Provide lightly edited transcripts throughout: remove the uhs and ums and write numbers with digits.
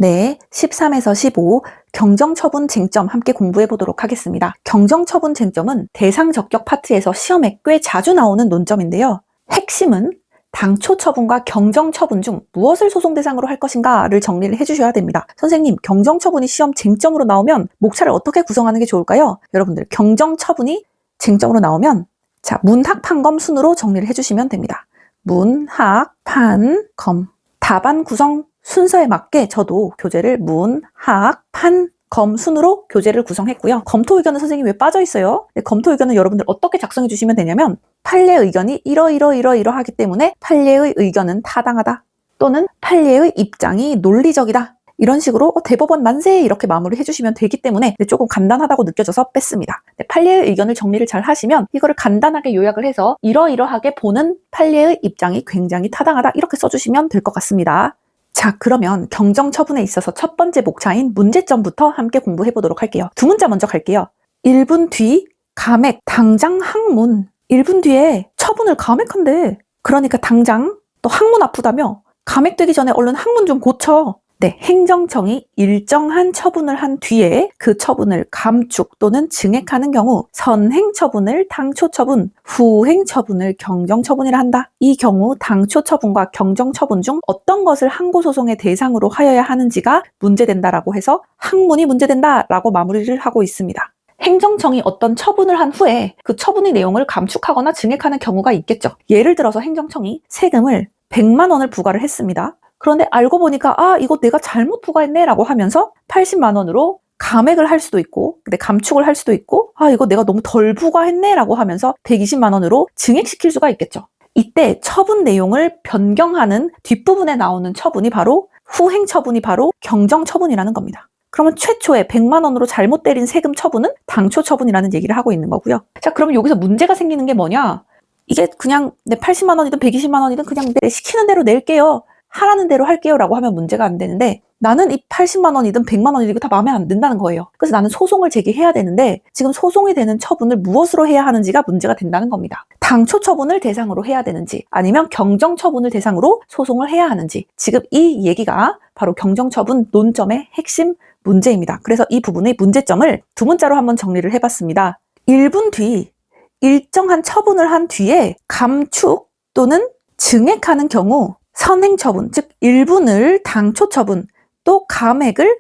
네, 13에서 15 경정처분 쟁점 함께 공부해 보도록 하겠습니다. 경정처분 쟁점은 대상 적격 파트에서 시험에 꽤 자주 나오는 논점인데요. 핵심은 당초 처분과 경정처분 중 무엇을 소송 대상으로 할 것인가를 정리를 해주셔야 됩니다. 선생님, 경정처분이 시험 쟁점으로 나오면 목차를 어떻게 구성하는 게 좋을까요? 여러분들, 경정처분이 쟁점으로 나오면 자, 문학, 판검 순으로 정리를 해주시면 됩니다. 문학, 판, 검. 답안 구성 순서에 맞게 저도 교재를 문, 학, 판, 검 순으로 교재를 구성했고요. 검토 의견은 선생님 왜 빠져 있어요? 네, 검토 의견은 여러분들 어떻게 작성해 주시면 되냐면 판례 의견이 이러하기 때문에 판례의 의견은 타당하다 또는 판례의 입장이 논리적이다 이런 식으로 대법원 만세 이렇게 마무리 해주시면 되기 때문에 조금 간단하다고 느껴져서 뺐습니다. 판례의 의견을 정리를 잘 하시면 이거를 간단하게 요약을 해서 이러하게 보는 판례의 입장이 굉장히 타당하다 이렇게 써주시면 될 것 같습니다. 자, 그러면 경정처분에 있어서 첫 번째 목차인 문제점부터 함께 공부해 보도록 할게요. 두 문자 먼저 갈게요. 1분 뒤 감액 당장 항문. 1분 뒤에 처분을 감액한대. 그러니까 당장 또 항문 아프다며 감액되기 전에 얼른 항문 좀 고쳐. 네, 행정청이 일정한 처분을 한 뒤에 그 처분을 감축 또는 증액하는 경우 선행처분을 당초처분, 후행처분을 경정처분이라 한다. 이 경우 당초처분과 경정처분 중 어떤 것을 항고소송의 대상으로 하여야 하는지가 문제된다라고 해서 항문이 문제된다라고 마무리를 하고 있습니다. 행정청이 어떤 처분을 한 후에 그 처분의 내용을 감축하거나 증액하는 경우가 있겠죠. 예를 들어서 행정청이 세금을 100만 원을 부과를 했습니다. 그런데 알고 보니까 이거 내가 잘못 부과했네 라고 하면서 80만 원으로 감액을 할 수도 있고 근데 감축을 할 수도 있고 이거 내가 너무 덜 부과했네 라고 하면서 120만 원으로 증액시킬 수가 있겠죠. 이때 처분 내용을 변경하는 뒷부분에 나오는 처분이 바로 후행처분이 바로 경정처분이라는 겁니다. 그러면 최초에 100만 원으로 잘못 때린 세금 처분은 당초처분이라는 얘기를 하고 있는 거고요. 자, 그러면 여기서 문제가 생기는 게 뭐냐? 이게 그냥 내 80만 원이든 120만 원이든 그냥 내 시키는 대로 낼게요. 하라는 대로 할게요 라고 하면 문제가 안 되는데 나는 이 80만 원이든 100만 원이든 다 마음에 안 든다는 거예요. 그래서 나는 소송을 제기해야 되는데 지금 소송이 되는 처분을 무엇으로 해야 하는지가 문제가 된다는 겁니다. 당초 처분을 대상으로 해야 되는지 아니면 경정 처분을 대상으로 소송을 해야 하는지 지금 이 얘기가 바로 경정 처분 논점의 핵심 문제입니다. 그래서 이 부분의 문제점을 두 문자로 한번 정리를 해봤습니다. 1분 뒤 일정한 처분을 한 뒤에 감축 또는 증액하는 경우 선행처분, 즉 1분을 당초처분, 또 감액을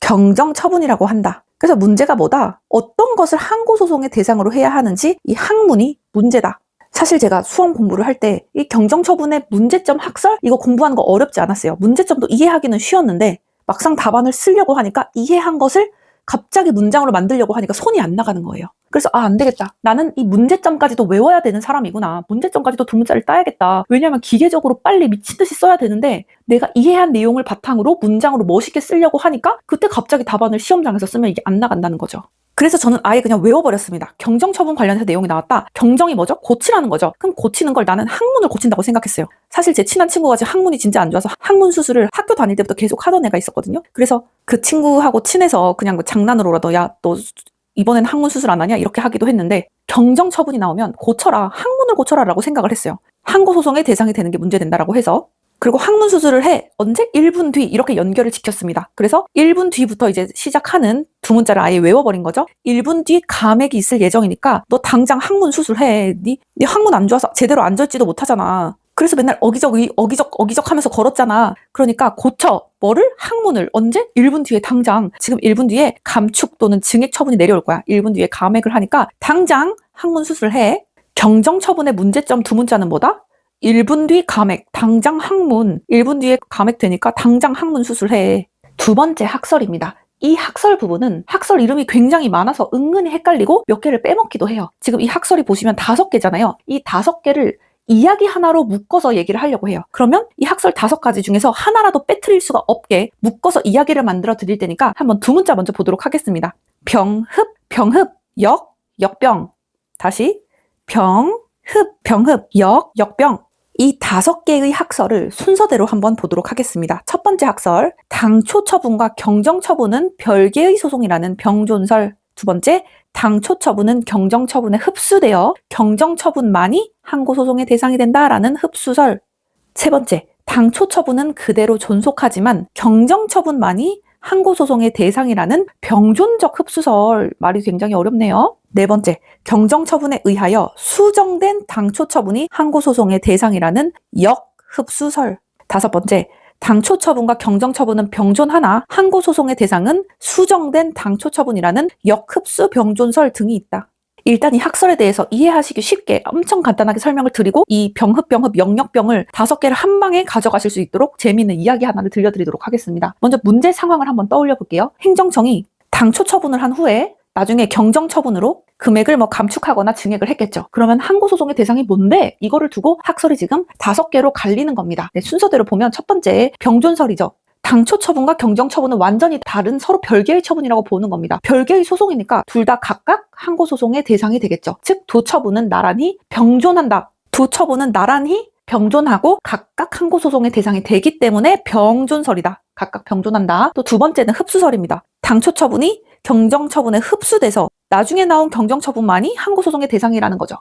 경정처분이라고 한다. 그래서 문제가 뭐다? 어떤 것을 항고소송의 대상으로 해야 하는지 이 항문이 문제다. 사실 제가 수험 공부를 할 때 이 경정처분의 문제점 학설 이거 공부하는 거 어렵지 않았어요. 문제점도 이해하기는 쉬웠는데 막상 답안을 쓰려고 하니까 이해한 것을 갑자기 문장으로 만들려고 하니까 손이 안 나가는 거예요. 그래서 안 되겠다. 나는 이 문제점까지도 외워야 되는 사람이구나. 문제점까지도 두 문자를 따야겠다. 왜냐하면 기계적으로 빨리 미친 듯이 써야 되는데 내가 이해한 내용을 바탕으로 문장으로 멋있게 쓰려고 하니까 그때 갑자기 답안을 시험장에서 쓰면 이게 안 나간다는 거죠. 그래서 저는 아예 그냥 외워버렸습니다. 경정처분 관련해서 내용이 나왔다. 경정이 뭐죠? 고치라는 거죠. 그럼 고치는 걸 나는 항문을 고친다고 생각했어요. 사실 제 친한 친구가 지금 항문이 진짜 안 좋아서 항문 수술을 학교 다닐 때부터 계속 하던 애가 있었거든요. 그래서 그 친구하고 친해서 그냥 장난으로라도 야, 너 이번엔 항문 수술 안 하냐? 이렇게 하기도 했는데 경정처분이 나오면 고쳐라, 항문을 고쳐라 라고 생각을 했어요. 항고소송의 대상이 되는 게 문제된다라고 해서 그리고 항문 수술을 해 언제? 1분 뒤 이렇게 연결을 지켰습니다. 그래서 1분 뒤부터 이제 시작하는 두 문자를 아예 외워버린 거죠. 1분 뒤 감액이 있을 예정이니까 너 당장 항문 수술해. 네 항문 안 좋아서 제대로 앉을지도 못하잖아. 그래서 맨날 어기적 하면서 걸었잖아. 그러니까 고쳐. 뭐를? 항문을. 언제? 1분 뒤에 당장. 지금 1분 뒤에 감축 또는 증액 처분이 내려올 거야. 1분 뒤에 감액을 하니까 당장 항문 수술을 해. 경정처분의 문제점 두 문자는 뭐다? 1분 뒤 감액, 당장 항문. 1분 뒤에 감액되니까 당장 항문 수술해. 두 번째 학설입니다. 이 학설 부분은 학설 이름이 굉장히 많아서 은근히 헷갈리고 몇 개를 빼먹기도 해요. 지금 이 학설이 보시면 5개잖아요. 이 5개를 이야기 하나로 묶어서 얘기를 하려고 해요. 그러면 이 학설 5가지 중에서 하나라도 빼뜨릴 수가 없게 묶어서 이야기를 만들어 드릴 테니까 한번 두 문자 먼저 보도록 하겠습니다. 병흡, 역병. 다시 병흡, 역병. 이 5개의 학설을 순서대로 한번 보도록 하겠습니다. 첫 번째 학설, 당초처분과 경정처분은 별개의 소송이라는 병존설. 두 번째, 당초처분은 경정처분에 흡수되어 경정처분만이 항고소송의 대상이 된다라는 흡수설. 세 번째, 당초 처분은 그대로 존속하지만 경정처분만이 항고소송의 대상이라는 병존적 흡수설. 말이 굉장히 어렵네요. 네 번째, 경정처분에 의하여 수정된 당초 처분이 항고소송의 대상이라는 역흡수설. 다섯 번째, 당초 처분과 경정 처분은 병존하나 항고소송의 대상은 수정된 당초 처분이라는 역흡수 병존설 등이 있다. 일단 이 학설에 대해서 이해하시기 쉽게 엄청 간단하게 설명을 드리고 이 병흡, 영역병을 5개를 한 방에 가져가실 수 있도록 재미있는 이야기 하나를 들려드리도록 하겠습니다. 먼저 문제 상황을 한번 떠올려 볼게요. 행정청이 당초 처분을 한 후에 나중에 경정 처분으로 금액을 감축하거나 증액을 했겠죠. 그러면 항고소송의 대상이 뭔데? 이거를 두고 학설이 지금 5개로 갈리는 겁니다. 네, 순서대로 보면 첫 번째, 병존설이죠. 당초 처분과 경정 처분은 완전히 다른 서로 별개의 처분이라고 보는 겁니다. 별개의 소송이니까 둘 다 각각 항고소송의 대상이 되겠죠. 즉 도처분은 나란히 병존한다. 두 처분은 나란히 병존하고 각각 항고소송의 대상이 되기 때문에 병존설이다. 각각 병존한다. 또 두 번째는 흡수설입니다. 당초 처분이 경정 처분에 흡수돼서 나중에 나온 경정 처분만이 항고소송의 대상이라는 거죠.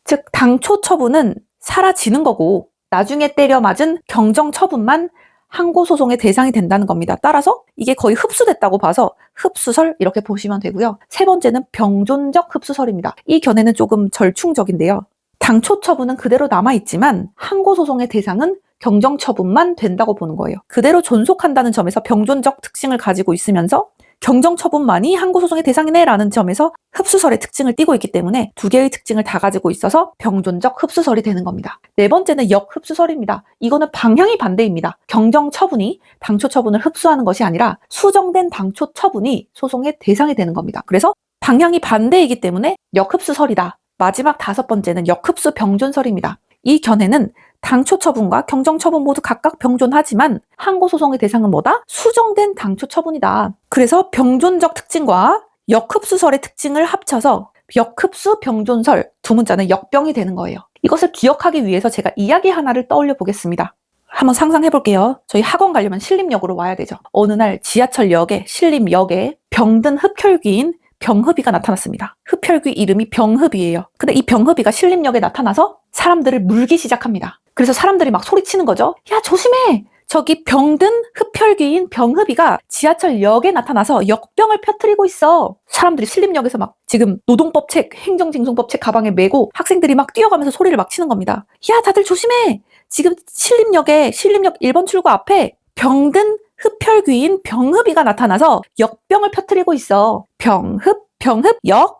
즉 당초 처분은 사라지는 거고 나중에 때려 맞은 경정 처분만 항고소송의 대상이 된다는 겁니다. 따라서 이게 거의 흡수됐다고 봐서 흡수설 이렇게 보시면 되고요. 세 번째는 병존적 흡수설입니다. 이 견해는 조금 절충적인데요. 당초 처분은 그대로 남아있지만 항고소송의 대상은 경정처분만 된다고 보는 거예요. 그대로 존속한다는 점에서 병존적 특징을 가지고 있으면서 경정처분만이 항고소송의 대상이네 라는 점에서 흡수설의 특징을 띠고 있기 때문에 2개의 특징을 다 가지고 있어서 병존적 흡수설이 되는 겁니다. 네 번째는 역흡수설입니다. 이거는 방향이 반대입니다. 경정처분이 당초 처분을 흡수하는 것이 아니라 수정된 당초 처분이 소송의 대상이 되는 겁니다. 그래서 방향이 반대이기 때문에 역흡수설이다. 마지막 5번째는 역흡수 병존설입니다. 이 견해는 당초 처분과 경정 처분 모두 각각 병존하지만 항고소송의 대상은 뭐다? 수정된 당초 처분이다. 그래서 병존적 특징과 역흡수설의 특징을 합쳐서 역흡수 병존설, 두 문자는 역병이 되는 거예요. 이것을 기억하기 위해서 제가 이야기 하나를 떠올려 보겠습니다. 한번 상상해 볼게요. 저희 학원 가려면 신림역으로 와야 되죠. 어느 날 지하철역에 신림역에 병든 흡혈귀인 병흡이가 나타났습니다. 흡혈귀 이름이 병흡이에요. 근데 이 병흡이가 신림역에 나타나서 사람들을 물기 시작합니다. 그래서 사람들이 막 소리치는 거죠. 야, 조심해! 저기 병든 흡혈귀인 병흡이가 지하철역에 나타나서 역병을 펴뜨리고 있어. 사람들이 신림역에서 막 지금 노동법 책, 행정징송법 책 가방에 메고 학생들이 막 뛰어가면서 소리를 막 치는 겁니다. 야, 다들 조심해! 지금 신림역 1번 출구 앞에 병든 흡혈귀인 병흡이가 나타나서 역병을 펴뜨리고 있어. 병흡,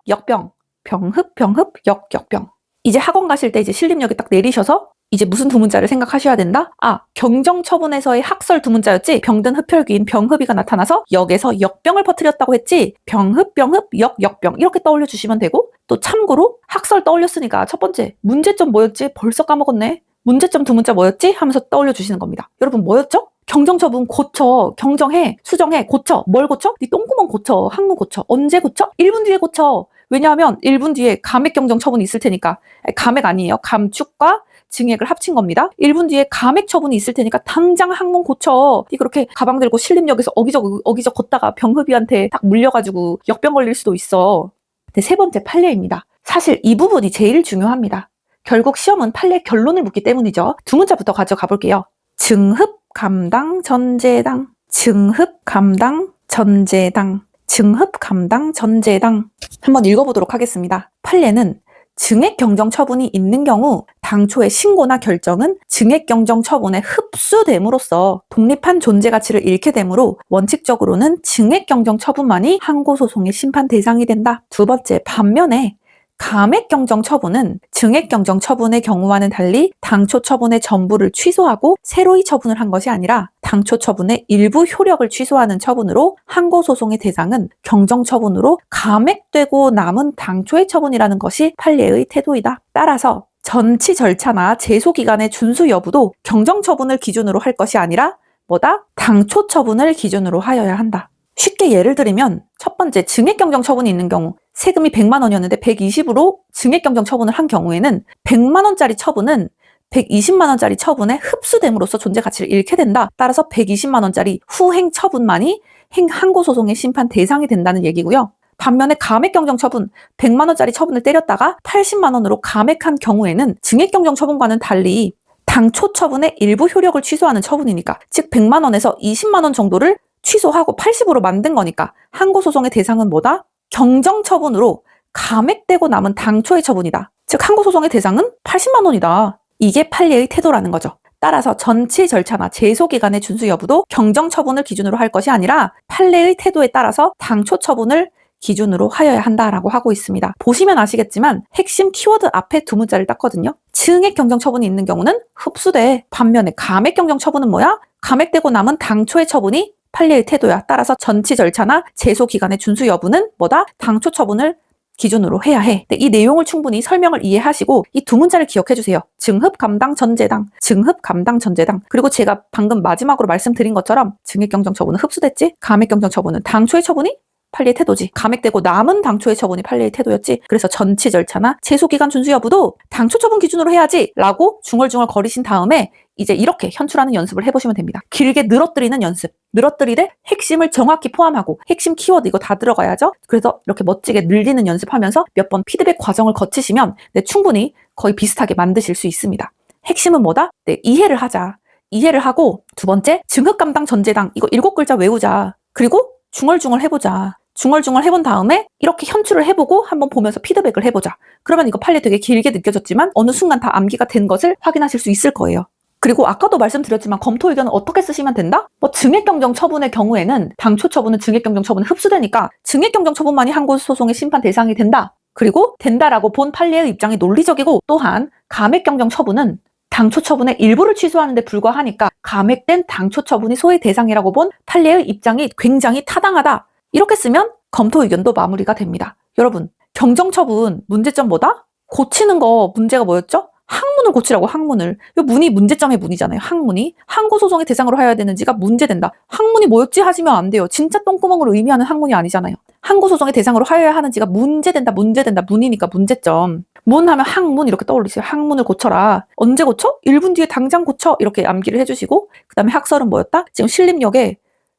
역병. 병흡, 역병. 이제 학원 가실 때 이제 신림역에 딱 내리셔서 이제 무슨 두 문자를 생각하셔야 된다? 경정처분에서의 학설 두 문자였지? 병든 흡혈귀인 병흡이가 나타나서 역에서 역병을 퍼뜨렸다고 했지? 병흡, 역병 이렇게 떠올려 주시면 되고 또 참고로 학설 떠올렸으니까 첫 번째 문제점 뭐였지? 벌써 까먹었네. 문제점 두 문자 뭐였지? 하면서 떠올려 주시는 겁니다. 여러분 뭐였죠? 경정처분 고쳐, 경정해, 수정해, 고쳐. 뭘 고쳐? 네 똥구멍 고쳐, 항문 고쳐. 언제 고쳐? 1분 뒤에 고쳐. 왜냐하면 1분 뒤에 감액 경정 처분이 있을 테니까. 감액 아니에요. 감축과 증액을 합친 겁니다. 1분 뒤에 감액 처분이 있을 테니까 당장 항문 고쳐. 그렇게 가방 들고 신림역에서 어기적 걷다가 병흡이한테 딱 물려가지고 역병 걸릴 수도 있어. 네, 세 번째 판례입니다. 사실 이 부분이 제일 중요합니다. 결국 시험은 판례 결론을 묻기 때문이죠. 두 문자부터 가져가 볼게요. 증흡 감당 전제당, 증흡 감당 전제당, 증흡 감당 전제당. 한번 읽어보도록 하겠습니다. 판례는 증액 경정 처분이 있는 경우 당초의 신고나 결정은 증액 경정 처분에 흡수됨으로써 독립한 존재 가치를 잃게 되므로 원칙적으로는 증액 경정 처분만이 항고소송의 심판 대상이 된다. 두 번째, 반면에 감액 경정 처분은 증액 경정 처분의 경우와는 달리 당초 처분의 전부를 취소하고 새로이 처분을 한 것이 아니라 당초 처분의 일부 효력을 취소하는 처분으로 항고소송의 대상은 경정 처분으로 감액되고 남은 당초의 처분이라는 것이 판례의 태도이다. 따라서 전치 절차나 제소 기간의 준수 여부도 경정 처분을 기준으로 할 것이 아니라 뭐다? 당초 처분을 기준으로 하여야 한다. 쉽게 예를 들면 첫 번째, 증액 경정 처분이 있는 경우 세금이 100만 원이었는데 120으로 증액 경정 처분을 한 경우에는 100만 원짜리 처분은 120만 원짜리 처분에 흡수됨으로써 존재 가치를 잃게 된다. 따라서 120만 원짜리 후행 처분만이 항고소송의 심판 대상이 된다는 얘기고요. 반면에 감액 경정 처분, 100만 원짜리 처분을 때렸다가 80만 원으로 감액한 경우에는 증액 경정 처분과는 달리 당초 처분의 일부 효력을 취소하는 처분이니까, 즉 100만 원에서 20만 원 정도를 취소하고 80으로 만든 거니까 항고소송의 대상은 뭐다? 경정처분으로 감액되고 남은 당초의 처분이다. 즉 항고소송의 대상은 80만 원이다. 이게 판례의 태도라는 거죠. 따라서 전치 절차나 제소 기간의 준수 여부도 경정처분을 기준으로 할 것이 아니라 판례의 태도에 따라서 당초 처분을 기준으로 하여야 한다라고 하고 있습니다. 보시면 아시겠지만 핵심 키워드 앞에 두 문자를 땄거든요. 증액 경정처분이 있는 경우는 흡수돼. 반면에 감액 경정처분은 뭐야? 감액되고 남은 당초의 처분이 판례의 태도야. 따라서 전치 절차나 제소 기간의 준수 여부는 뭐다? 당초 처분을 기준으로 해야 해. 이 내용을 충분히 설명을 이해하시고 이 두 문자를 기억해 주세요. 증흡 감당 전제당, 증흡 감당 전제당. 그리고 제가 방금 마지막으로 말씀드린 것처럼 증액 경정 처분은 흡수됐지, 감액 경정 처분은 당초의 처분이 판례의 태도지, 감액되고 남은 당초의 처분이 판례의 태도였지. 그래서 전치 절차나 제소 기간 준수 여부도 당초 처분 기준으로 해야지 라고 중얼중얼 거리신 다음에 이제 이렇게 현출하는 연습을 해보시면 됩니다. 길게 늘어뜨리는 연습. 늘어뜨리되 핵심을 정확히 포함하고 핵심 키워드 이거 다 들어가야죠. 그래서 이렇게 멋지게 늘리는 연습하면서 몇 번 피드백 과정을 거치시면 충분히 거의 비슷하게 만드실 수 있습니다. 핵심은 뭐다? 이해를 하자. 이해를 하고 두 번째, 증흑 감당 전제당 이거 7글자 외우자. 그리고 중얼중얼 해보자. 중얼중얼 해본 다음에 이렇게 현출을 해보고 한번 보면서 피드백을 해보자. 그러면 이거 판례 되게 길게 느껴졌지만 어느 순간 다 암기가 된 것을 확인하실 수 있을 거예요. 그리고 아까도 말씀드렸지만 검토 의견은 어떻게 쓰시면 된다? 증액경정 처분의 경우에는 당초 처분은 증액경정 처분에 흡수되니까 증액경정 처분만이 항고소송의 심판 대상이 된다. 그리고 된다라고 본 판례의 입장이 논리적이고, 또한 감액경정 처분은 당초 처분의 일부를 취소하는 데 불과하니까 감액된 당초 처분이 소의 대상이라고 본 판례의 입장이 굉장히 타당하다. 이렇게 쓰면 검토 의견도 마무리가 됩니다. 여러분, 경정처분 문제점 뭐다? 고치는 거 문제가 뭐였죠? 항문을 고치라고, 항문을. 이 문이 문제점의 문이잖아요. 항문이. 항고소송의 대상으로 해야 되는지가 문제된다. 항문이 뭐였지 하시면 안 돼요. 진짜 똥구멍을 의미하는 항문이 아니잖아요. 항고소송의 대상으로 하여야 하는지가 문제된다. 문이니까 문제점. 문 하면 항문 이렇게 떠올리세요. 항문을 고쳐라. 언제 고쳐? 1분 뒤에 당장 고쳐. 이렇게 암기를 해주시고, 그 다음에 학설은 뭐였다? 지금 신림역에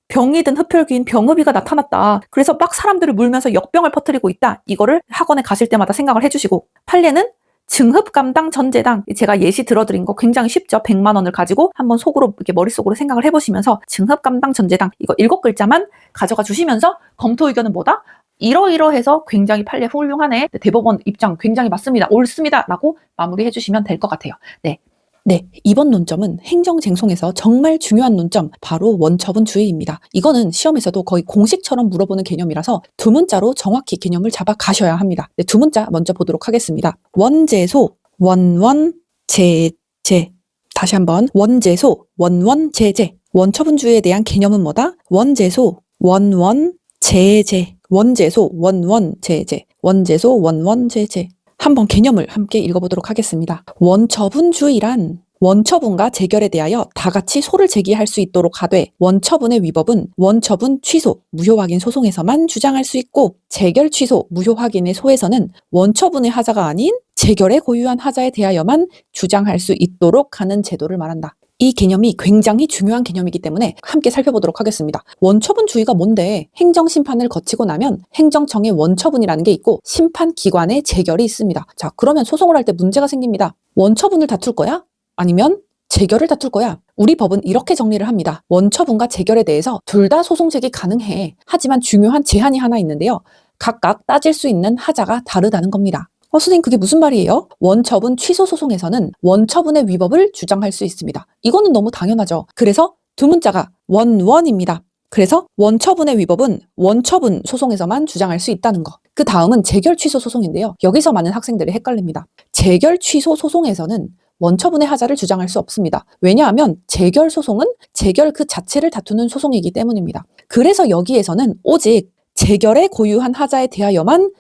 병이 든 흡혈귀인 병흡이가 나타났다. 그래서 막 사람들을 물면서 역병을 퍼뜨리고 있다. 이거를 학원에 가실 때마다 생각을 해주시고, 판례는 증흡 감당 전제당, 제가 예시 들어드린 거 굉장히 쉽죠. 100만 원을 가지고 한번 속으로 이렇게 머릿속으로 생각을 해보시면서 증흡 감당 전제당 이거 7글자만 가져가 주시면서 검토 의견은 뭐다? 이러이러해서 굉장히 판례 훌륭하네. 대법원 입장 굉장히 맞습니다. 옳습니다. 라고 마무리해 주시면 될 것 같아요. 네, 이번 논점은 행정쟁송에서 정말 중요한 논점, 바로 원처분주의입니다. 이거는 시험에서도 거의 공식처럼 물어보는 개념이라서 두 문자로 정확히 개념을 잡아 가셔야 합니다. 두 문자 먼저 보도록 하겠습니다. 원제소, 원원제제. 다시 한번 원제소, 원원제제. 원처분주의에 대한 개념은 뭐다? 원제소, 원원제제. 원제소, 원원제제. 원제소, 원원제제. 한번 개념을 함께 읽어보도록 하겠습니다. 원처분주의란 원처분과 재결에 대하여 다같이 소를 제기할 수 있도록 하되, 원처분의 위법은 원처분 취소, 무효 확인 소송에서만 주장할 수 있고, 재결 취소, 무효 확인의 소에서는 원처분의 하자가 아닌 재결에 고유한 하자에 대하여만 주장할 수 있도록 하는 제도를 말한다. 이 개념이 굉장히 중요한 개념이기 때문에 함께 살펴보도록 하겠습니다. 원처분주의가 뭔데? 행정심판을 거치고 나면 행정청의 원처분이라는 게 있고 심판기관의 재결이 있습니다. 자, 그러면 소송을 할 때 문제가 생깁니다. 원처분을 다툴 거야? 아니면 재결을 다툴 거야? 우리 법은 이렇게 정리를 합니다. 원처분과 재결에 대해서 둘 다 소송 제기 가능해. 하지만 중요한 제한이 하나 있는데요. 각각 따질 수 있는 하자가 다르다는 겁니다. 선생님, 그게 무슨 말이에요? 원처분 취소 소송에서는 원처분의 위법을 주장할 수 있습니다. 이거는 너무 당연하죠. 그래서 두 문자가 원원입니다. 그래서 원처분의 위법은 원처분 소송에서만 주장할 수 있다는 거. 그 다음은 재결 취소 소송인데요. 여기서 많은 학생들이 헷갈립니다. 재결 취소 소송에서는 원처분의 하자를 주장할 수 없습니다. 왜냐하면 재결 소송은 재결 그 자체를 다투는 소송이기 때문입니다. 그래서 여기에서는 오직 재결에 고유한 하자에 대하여만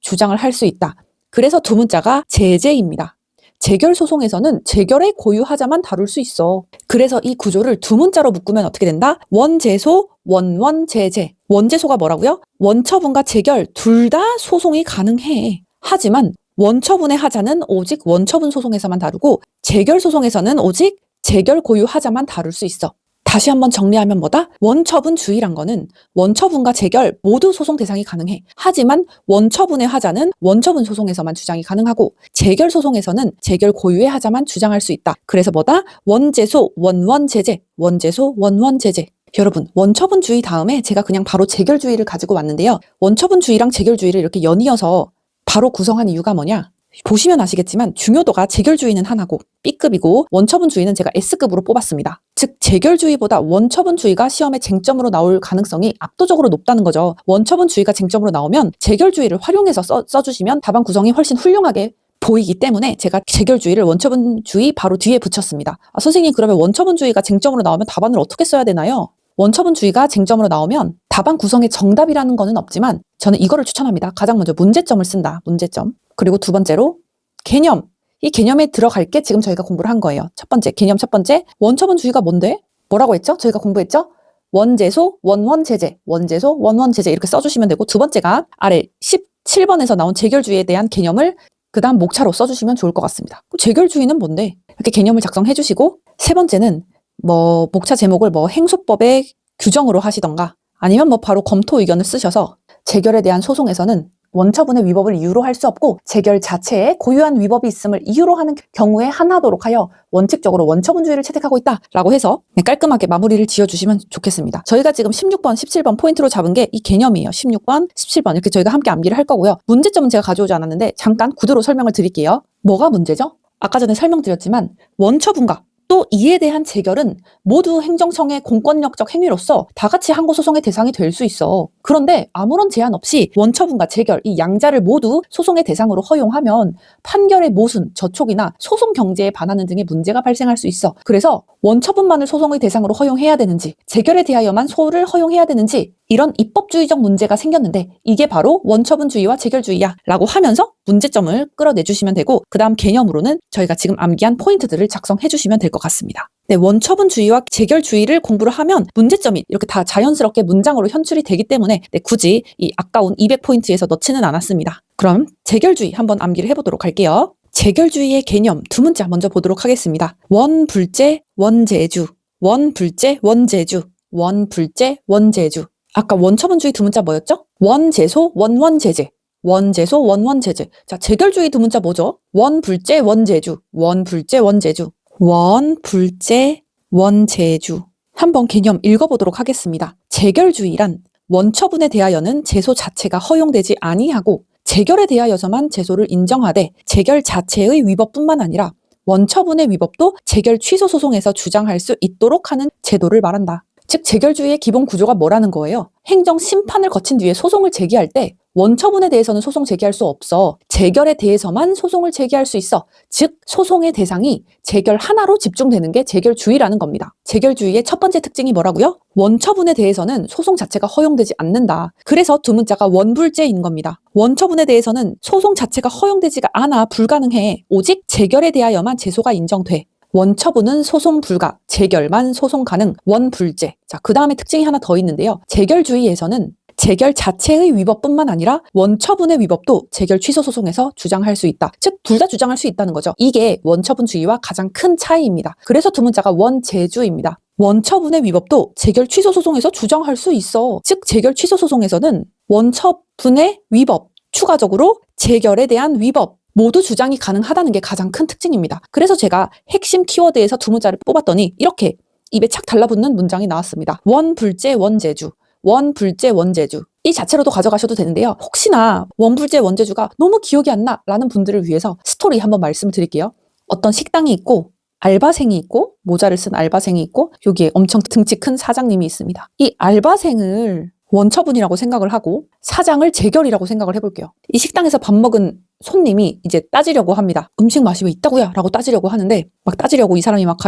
주장을 할 수 있다. 그래서 두 문자가 제제입니다. 재결 소송에서는 재결의 고유하자만 다룰 수 있어. 그래서 이 구조를 두 문자로 묶으면 어떻게 된다? 원제소, 원원제제. 원제소가 뭐라고요? 원처분과 재결 둘 다 소송이 가능해. 하지만 원처분의 하자는 오직 원처분 소송에서만 다루고 재결 소송에서는 오직 재결 고유하자만 다룰 수 있어. 다시 한번 정리하면 뭐다? 원처분주의란 거는 원처분과 재결 모두 소송 대상이 가능해. 하지만 원처분의 하자는 원처분 소송에서만 주장이 가능하고 재결 소송에서는 재결 고유의 하자만 주장할 수 있다. 그래서 뭐다? 원재소, 원원제재, 원재소, 원원제재. 여러분, 원처분주의 다음에 제가 그냥 바로 재결주의를 가지고 왔는데요. 원처분주의랑 재결주의를 이렇게 연이어서 바로 구성한 이유가 뭐냐? 보시면 아시겠지만 중요도가 재결주의는 하나고 B급이고 원처분주의는 제가 S급으로 뽑았습니다. 즉 재결주의보다 원처분주의가 시험에 쟁점으로 나올 가능성이 압도적으로 높다는 거죠. 원처분주의가 쟁점으로 나오면 재결주의를 활용해서 써주시면 답안 구성이 훨씬 훌륭하게 보이기 때문에 제가 재결주의를 원처분주의 바로 뒤에 붙였습니다. 선생님, 그러면 원처분주의가 쟁점으로 나오면 답안을 어떻게 써야 되나요? 원처분주의가 쟁점으로 나오면 답안 구성의 정답이라는 거는 없지만 저는 이거를 추천합니다. 가장 먼저 문제점을 쓴다. 문제점. 그리고 두 번째로 개념. 이 개념에 들어갈 게 지금 저희가 공부를 한 거예요. 첫 번째, 개념 첫 번째. 원처분주의가 뭔데? 뭐라고 했죠? 저희가 공부했죠? 원재소, 원원제재, 원재소, 원원제재 이렇게 써주시면 되고, 두 번째가 아래 17번에서 나온 재결주의에 대한 개념을 그 다음 목차로 써주시면 좋을 것 같습니다. 재결주의는 뭔데? 이렇게 개념을 작성해 주시고, 세 번째는 목차 제목을 행소법의 규정으로 하시던가 아니면 바로 검토 의견을 쓰셔서 재결에 대한 소송에서는 원처분의 위법을 이유로 할 수 없고 재결 자체에 고유한 위법이 있음을 이유로 하는 경우에 한하도록 하여 원칙적으로 원처분주의를 채택하고 있다라고 해서 깔끔하게 마무리를 지어주시면 좋겠습니다. 저희가 지금 16번, 17번 포인트로 잡은 게 이 개념이에요. 16번, 17번 이렇게 저희가 함께 암기를 할 거고요. 문제점은 제가 가져오지 않았는데 잠깐 구두로 설명을 드릴게요. 뭐가 문제죠? 아까 전에 설명드렸지만 원처분과 또 이에 대한 재결은 모두 행정청의 공권력적 행위로서 다 같이 항고소송의 대상이 될 수 있어. 그런데 아무런 제한 없이 원처분과 재결 이 양자를 모두 소송의 대상으로 허용하면 판결의 모순, 저촉이나 소송 경제에 반하는 등의 문제가 발생할 수 있어. 그래서 원처분만을 소송의 대상으로 허용해야 되는지 재결에 대하여만 소를 허용해야 되는지 이런 입법주의적 문제가 생겼는데 이게 바로 원처분주의와 재결주의야 라고 하면서 문제점을 끌어내주시면 되고 그 다음 개념으로는 저희가 지금 암기한 포인트들을 작성해 주시면 될 것 같습니다. 네, 원처분주의와 재결주의를 공부를 하면 문제점이 이렇게 다 자연스럽게 문장으로 현출이 되기 때문에 굳이 이 아까운 200포인트에서 넣지는 않았습니다. 그럼 재결주의 한번 암기를 해보도록 할게요. 재결주의의 개념 두 문자 먼저 보도록 하겠습니다. 원불재, 원재주, 원불재, 원재주, 원불재, 원재주. 아까 원처분주의 두 문자 뭐였죠? 원재소, 원원제재. 원재소, 원원제재. 자, 재결주의 두 문자 뭐죠? 원불재, 원재주. 원불재, 원재주. 원불재, 원재주. 한번 개념 읽어보도록 하겠습니다. 재결주의란 원처분에 대하여는 재소 자체가 허용되지 아니하고 재결에 대하여서만 재소를 인정하되 재결 자체의 위법뿐만 아니라 원처분의 위법도 재결 취소 소송에서 주장할 수 있도록 하는 제도를 말한다. 즉 재결주의의 기본 구조가 뭐라는 거예요? 행정 심판을 거친 뒤에 소송을 제기할 때 원처분에 대해서는 소송 제기할 수 없어. 재결에 대해서만 소송을 제기할 수 있어. 즉 소송의 대상이 재결 하나로 집중되는 게 재결주의라는 겁니다. 재결주의의 첫 번째 특징이 뭐라고요? 원처분에 대해서는 소송 자체가 허용되지 않는다. 그래서 두 문자가 원불재인 겁니다. 원처분에 대해서는 소송 자체가 허용되지가 않아. 불가능해. 오직 재결에 대하여만 재소가 인정돼. 원처분은 소송 불가, 재결만 소송 가능, 원불재. 자, 그 다음에 특징이 하나 더 있는데요. 재결주의에서는 재결 자체의 위법뿐만 아니라 원처분의 위법도 재결 취소 소송에서 주장할 수 있다. 즉, 둘 다 주장할 수 있다는 거죠. 이게 원처분주의와 가장 큰 차이입니다. 그래서 두 문자가 원재주입니다. 원처분의 위법도 재결 취소 소송에서 주장할 수 있어. 즉, 재결 취소 소송에서는 원처분의 위법, 추가적으로 재결에 대한 위법, 모두 주장이 가능하다는 게 가장 큰 특징입니다. 그래서 제가 핵심 키워드에서 두 문자를 뽑았더니 이렇게 입에 착 달라붙는 문장이 나왔습니다. 원불재, 원재주. 원불재, 원재주. 이 자체로도 가져가셔도 되는데요. 혹시나 원불재, 원재주가 너무 기억이 안 나 라는 분들을 위해서 스토리 한번 말씀을 드릴게요. 어떤 식당이 있고 알바생이 있고 모자를 쓴 알바생이 있고 여기에 엄청 등치 큰 사장님이 있습니다. 이 알바생을 원처분이라고 생각을 하고 사장을 재결이라고 생각을 해볼게요. 이 식당에서 밥 먹은 손님이 이제 따지려고 합니다. 음식 맛이 왜 있다고요? 라고 따지려고 하는데 막 따지려고 이 사람이 막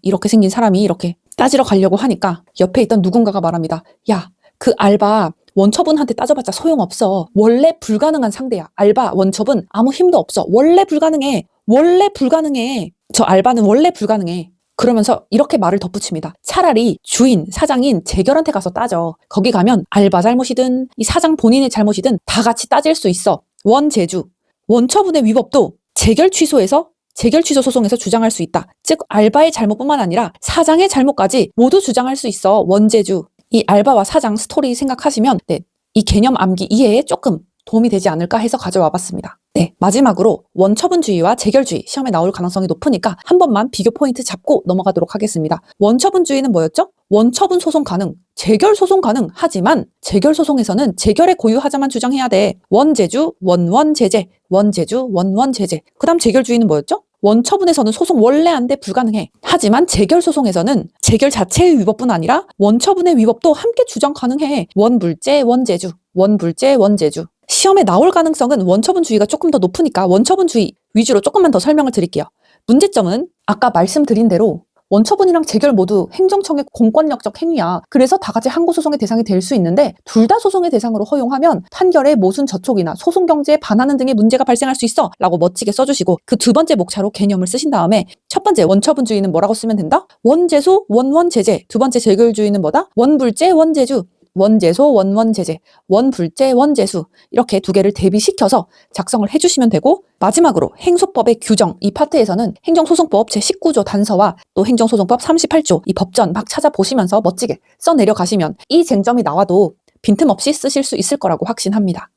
이렇게 생긴 사람이 이렇게 따지러 가려고 하니까 옆에 있던 누군가가 말합니다. 야, 그 알바 원처분한테 따져봤자 소용없어. 원래 불가능한 상대야. 알바, 원처분 아무 힘도 없어. 원래 불가능해. 원래 불가능해. 저 알바는 원래 불가능해. 그러면서 이렇게 말을 덧붙입니다. 차라리 주인, 사장인 재결한테 가서 따져. 거기 가면 알바 잘못이든 이 사장 본인의 잘못이든 다 같이 따질 수 있어. 원재주. 원처분의 위법도 재결 취소에서 재결 취소 소송에서 주장할 수 있다. 즉 알바의 잘못뿐만 아니라 사장의 잘못까지 모두 주장할 수 있어. 원재주. 이 알바와 사장 스토리 생각하시면 이 개념 암기 이해에 조금 도움이 되지 않을까 해서 가져와 봤습니다. 마지막으로 원처분주의와 재결주의 시험에 나올 가능성이 높으니까 한 번만 비교 포인트 잡고 넘어가도록 하겠습니다. 원처분주의는 뭐였죠? 원처분 소송 가능, 재결 소송 가능. 하지만 재결 소송에서는 재결의 고유하자만 주장해야 돼. 원재주, 원원제재, 원재주, 원원제재. 그 다음 재결주의는 뭐였죠? 원처분에서는 소송 원래 안 돼 불가능해. 하지만 재결 소송에서는 재결 자체의 위법뿐 아니라 원처분의 위법도 함께 주장 가능해. 원불재, 원재주, 원불재, 원재주. 시험에 나올 가능성은 원처분주의가 조금 더 높으니까 원처분주의 위주로 조금만 더 설명을 드릴게요. 문제점은 아까 말씀드린 대로 원처분이랑 재결 모두 행정청의 공권력적 행위야. 그래서 다 같이 항고소송의 대상이 될 수 있는데 둘 다 소송의 대상으로 허용하면 판결에 모순 저촉이나 소송 경제에 반하는 등의 문제가 발생할 수 있어 라고 멋지게 써주시고 그 두 번째 목차로 개념을 쓰신 다음에 첫 번째 원처분주의는 뭐라고 쓰면 된다? 원재소, 원원제재. 두 번째 재결주의는 뭐다? 원불재, 원재주. 원재소, 원원제재, 원불재, 원재수 이렇게 두 개를 대비시켜서 작성을 해주시면 되고 마지막으로 행소법의 규정 이 파트에서는 행정소송법 제19조 단서와 또 행정소송법 38조 이 법전 막 찾아보시면서 멋지게 써내려가시면 이 쟁점이 나와도 빈틈없이 쓰실 수 있을 거라고 확신합니다.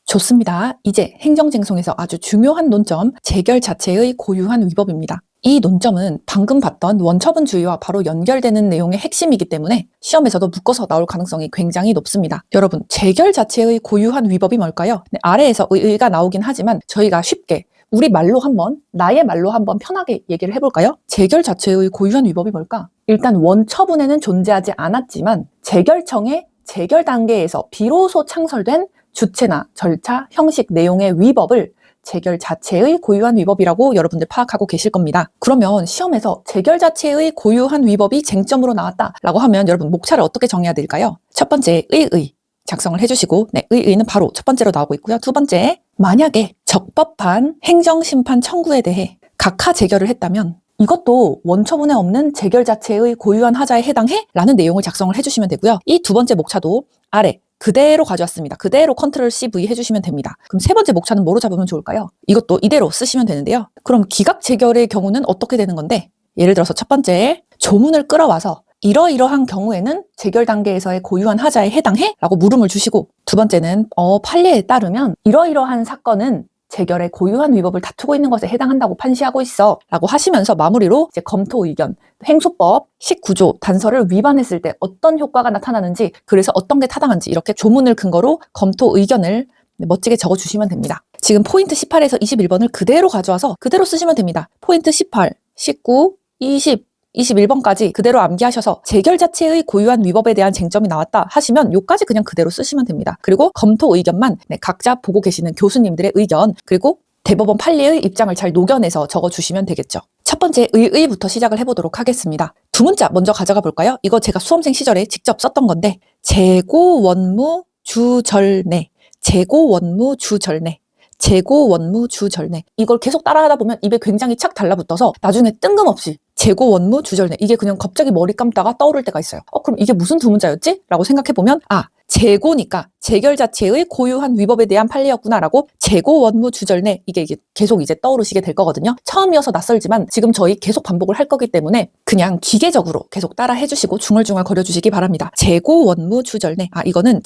좋습니다. 이제 행정쟁송에서 아주 중요한 논점 재결 자체의 고유한 위법입니다. 이 논점은 방금 봤던 원처분주의와 바로 연결되는 내용의 핵심이기 때문에 시험에서도 묶어서 나올 가능성이 굉장히 높습니다. 여러분, 재결 자체의 고유한 위법이 뭘까요? 아래에서 의가 나오긴 하지만 저희가 쉽게 우리 말로 한번, 나의 말로 한번 편하게 얘기를 해볼까요? 재결 자체의 고유한 위법이 뭘까? 일단 원처분에는 존재하지 않았지만 재결청의 재결 단계에서 비로소 창설된 주체나 절차, 형식, 내용의 위법을 재결 자체의 고유한 위법이라고 여러분들 파악하고 계실 겁니다. 그러면 시험에서 재결 자체의 고유한 위법이 쟁점으로 나왔다라고 하면 여러분 목차를 어떻게 정해야 될까요? 첫 번째 의의 작성을 해주시고 의의는 바로 첫 번째로 나오고 있고요. 두 번째 만약에 적법한 행정심판 청구에 대해 각하 재결을 했다면 이것도 원처분에 없는 재결 자체의 고유한 하자에 해당해? 라는 내용을 작성을 해주시면 되고요. 이 두 번째 목차도 아래 그대로 가져왔습니다. 그대로 컨트롤 CV 해주시면 됩니다. 그럼 세 번째 목차는 뭐로 잡으면 좋을까요? 이것도 이대로 쓰시면 되는데요. 그럼 기각 재결의 경우는 어떻게 되는 건데 예를 들어서 첫 번째 조문을 끌어와서 이러이러한 경우에는 재결 단계에서의 고유한 하자에 해당해? 라고 물음을 주시고 두 번째는 판례에 따르면 이러이러한 사건은 재결의 고유한 위법을 다투고 있는 것에 해당한다고 판시하고 있어 라고 하시면서 마무리로 이제 검토 의견, 행소법 19조 단서를 위반했을 때 어떤 효과가 나타나는지 그래서 어떤 게 타당한지 이렇게 조문을 근거로 검토 의견을 멋지게 적어주시면 됩니다. 지금 포인트 18에서 21번을 그대로 가져와서 그대로 쓰시면 됩니다. 포인트 18, 19, 20, 21번까지 그대로 암기하셔서 재결 자체의 고유한 위법에 대한 쟁점이 나왔다 하시면 요까지 그냥 그대로 쓰시면 됩니다. 그리고 검토 의견만 각자 보고 계시는 교수님들의 의견 그리고 대법원 판례의 입장을 잘 녹여내서 적어주시면 되겠죠. 첫 번째 의의부터 시작을 해보도록 하겠습니다. 두 문자 먼저 가져가 볼까요? 이거 제가 수험생 시절에 직접 썼던 건데 재고 원무 주절내 재고 원무 주절내 재고 원무 주절내 이걸 계속 따라하다 보면 입에 굉장히 착 달라붙어서 나중에 뜬금없이 재고 원무 주절내 이게 그냥 갑자기 머리 감다가 떠오를 때가 있어요. 그럼 이게 무슨 두 문자였지? 라고 생각해보면 재고니까 재결 자체의 고유한 위법에 대한 판례였구나 라고 재고 원무 주절내 이게 계속 이제 떠오르시게 될 거거든요. 처음이어서 낯설지만 지금 저희 계속 반복을 할 거기 때문에 그냥 기계적으로 계속 따라 해주시고 중얼중얼 거려주시기 바랍니다. 재고 원무 주절내 이거는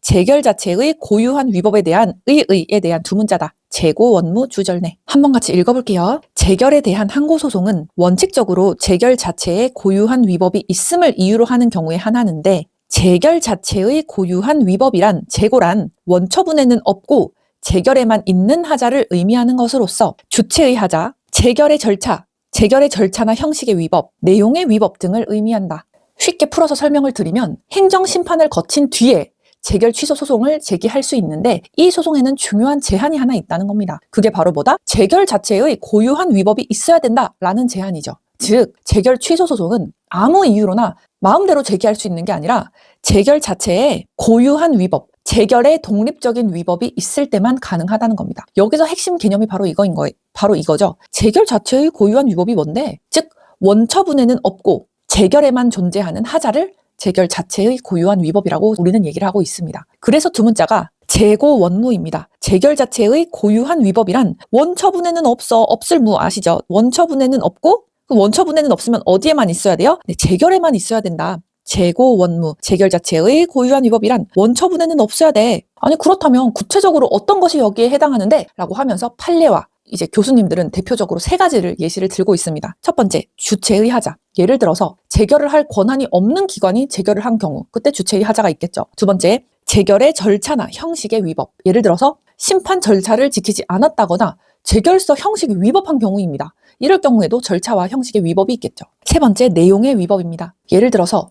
재결 자체의 고유한 위법에 대한 의의에 대한 두 문자다. 재고 원무 주절내 한번 같이 읽어볼게요. 재결에 대한 항고소송은 원칙적으로 재결 자체에 고유한 위법이 있음을 이유로 하는 경우에 한하는데 재결 자체의 고유한 위법이란 재고란 원처분에는 없고 재결에만 있는 하자를 의미하는 것으로서 주체의 하자, 재결의 절차나 형식의 위법, 내용의 위법 등을 의미한다. 쉽게 풀어서 설명을 드리면 행정심판을 거친 뒤에 재결 취소 소송을 제기할 수 있는데 이 소송에는 중요한 제한이 하나 있다는 겁니다. 그게 바로 뭐다? 재결 자체의 고유한 위법이 있어야 된다라는 제한이죠. 즉 재결 취소 소송은 아무 이유로나 마음대로 제기할 수 있는 게 아니라 재결 자체에 고유한 위법, 재결의 독립적인 위법이 있을 때만 가능하다는 겁니다. 여기서 핵심 개념이 바로 이거죠. 재결 자체의 고유한 위법이 뭔데? 즉 원처분에는 없고 재결에만 존재하는 하자를 재결 자체의 고유한 위법이라고 우리는 얘기를 하고 있습니다. 그래서 두 문자가 재고 원무입니다. 재결 자체의 고유한 위법이란 원처분에는 없을 무 아시죠? 원처분에는 없고 그 원처분에는 없으면 어디에만 있어야 돼요? 네, 재결에만 있어야 된다. 재고 원무, 재결 자체의 고유한 위법이란 원처분에는 없어야 돼. 아니 그렇다면 구체적으로 어떤 것이 여기에 해당하는데? 라고 하면서 판례와 이제 교수님들은 대표적으로 3가지를 예시를 들고 있습니다. 첫 번째, 주체의 하자. 예를 들어서 재결을 할 권한이 없는 기관이 재결을 한 경우 그때 주체의 하자가 있겠죠. 두 번째, 재결의 절차나 형식의 위법. 예를 들어서 심판 절차를 지키지 않았다거나 재결서 형식이 위법한 경우입니다. 이럴 경우에도 절차와 형식의 위법이 있겠죠. 세 번째, 내용의 위법입니다. 예를 들어서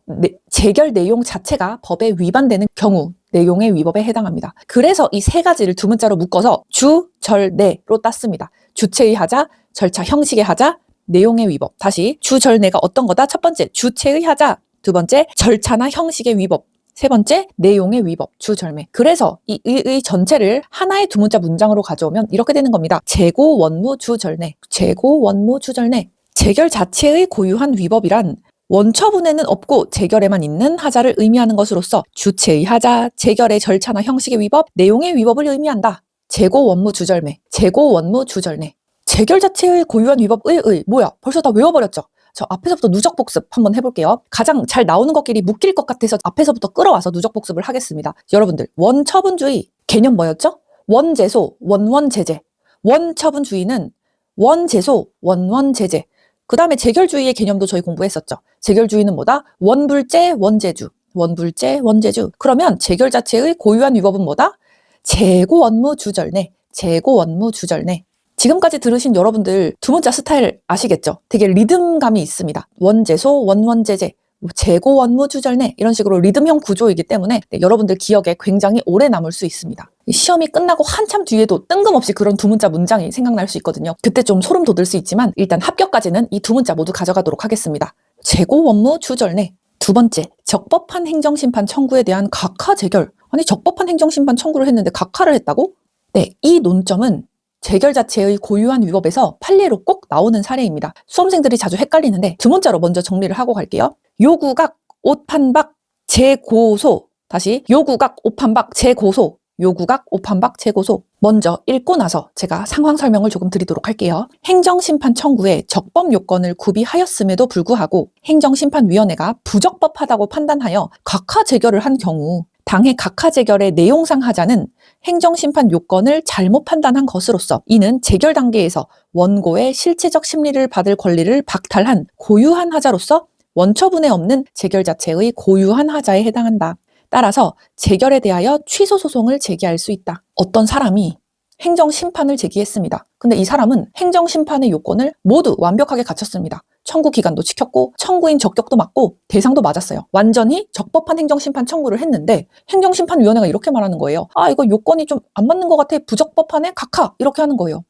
재결 내용 자체가 법에 위반되는 경우 내용의 위법에 해당합니다. 그래서 이 3가지를 두 문자로 묶어서 주, 절, 내로 땄습니다. 주체의 하자, 절차, 형식의 하자, 내용의 위법. 다시 주, 절, 내가 어떤 거다? 첫 번째, 주체의 하자. 두 번째, 절차나 형식의 위법. 세 번째, 내용의 위법, 주, 절매. 그래서 이 전체를 하나의 두 문자 문장으로 가져오면 이렇게 되는 겁니다. 재고, 원무, 주, 절내. 재고, 원무, 주, 절내. 재결 자체의 고유한 위법이란 원처분에는 없고 재결에만 있는 하자를 의미하는 것으로서 주체의 하자, 재결의 절차나 형식의 위법, 내용의 위법을 의미한다. 재고, 원무, 주, 절매. 재고, 원무, 주, 절내. 재결 자체의 고유한 위법의 뭐야? 벌써 다 외워버렸죠? 저 앞에서부터 누적 복습 한번 해볼게요. 가장 잘 나오는 것끼리 묶일 것 같아서 앞에서부터 끌어와서 누적 복습을 하겠습니다. 여러분들, 원처분주의 개념 뭐였죠? 원제소, 원원제재. 원처분주의는 원제소, 원원제재. 그 다음에 재결주의의 개념도 저희 공부했었죠. 재결주의는 뭐다? 원불제, 원제주. 원불제, 원제주. 그러면 재결 자체의 고유한 위법은 뭐다? 재고, 원무, 주절내. 재고, 원무, 주절내. 지금까지 들으신 여러분들 두 문자 스타일 아시겠죠? 되게 리듬감이 있습니다. 원제소, 원원제재, 재고, 원무, 주절내 이런 식으로 리듬형 구조이기 때문에 여러분들 기억에 굉장히 오래 남을 수 있습니다. 시험이 끝나고 한참 뒤에도 뜬금없이 그런 두 문자 문장이 생각날 수 있거든요. 그때 좀 소름 돋을 수 있지만 일단 합격까지는 이 두 문자 모두 가져가도록 하겠습니다. 재고, 원무, 주절내. 두 번째, 적법한 행정심판 청구에 대한 각하 재결. 아니 적법한 행정심판 청구를 했는데 각하를 했다고? 네, 이 논점은 재결 자체의 고유한 위법에서 판례로 꼭 나오는 사례입니다. 수험생들이 자주 헷갈리는데 두 문자로 먼저 정리를 하고 갈게요. 요구각, 옷판박, 재고소. 다시 요구각, 옷판박, 재고소. 요구각, 옷판박, 재고소. 먼저 읽고 나서 제가 상황 설명을 조금 드리도록 할게요. 행정심판 청구에 적법 요건을 구비하였음에도 불구하고 행정심판위원회가 부적법하다고 판단하여 각하 재결을 한 경우 당해 각하 재결의 내용상 하자는 행정심판 요건을 잘못 판단한 것으로서 이는 재결 단계에서 원고의 실체적 심리를 받을 권리를 박탈한 고유한 하자로서 원처분에 없는 재결 자체의 고유한 하자에 해당한다. 따라서 재결에 대하여 취소 소송을 제기할 수 있다. 어떤 사람이 행정심판을 제기했습니다. 근데 이 사람은 행정심판의 요건을 모두 완벽하게 갖췄습니다. 청구 기간도 지켰고 청구인 적격도 맞고 대상도 맞았어요. 완전히 적법한 행정심판 청구를 했는데 행정심판위원회가 이렇게 말하는 거예요. 아 이거 요건이 좀 안 맞는 것 같아. 부적법하네. 각하. 이렇게 하는 거예요.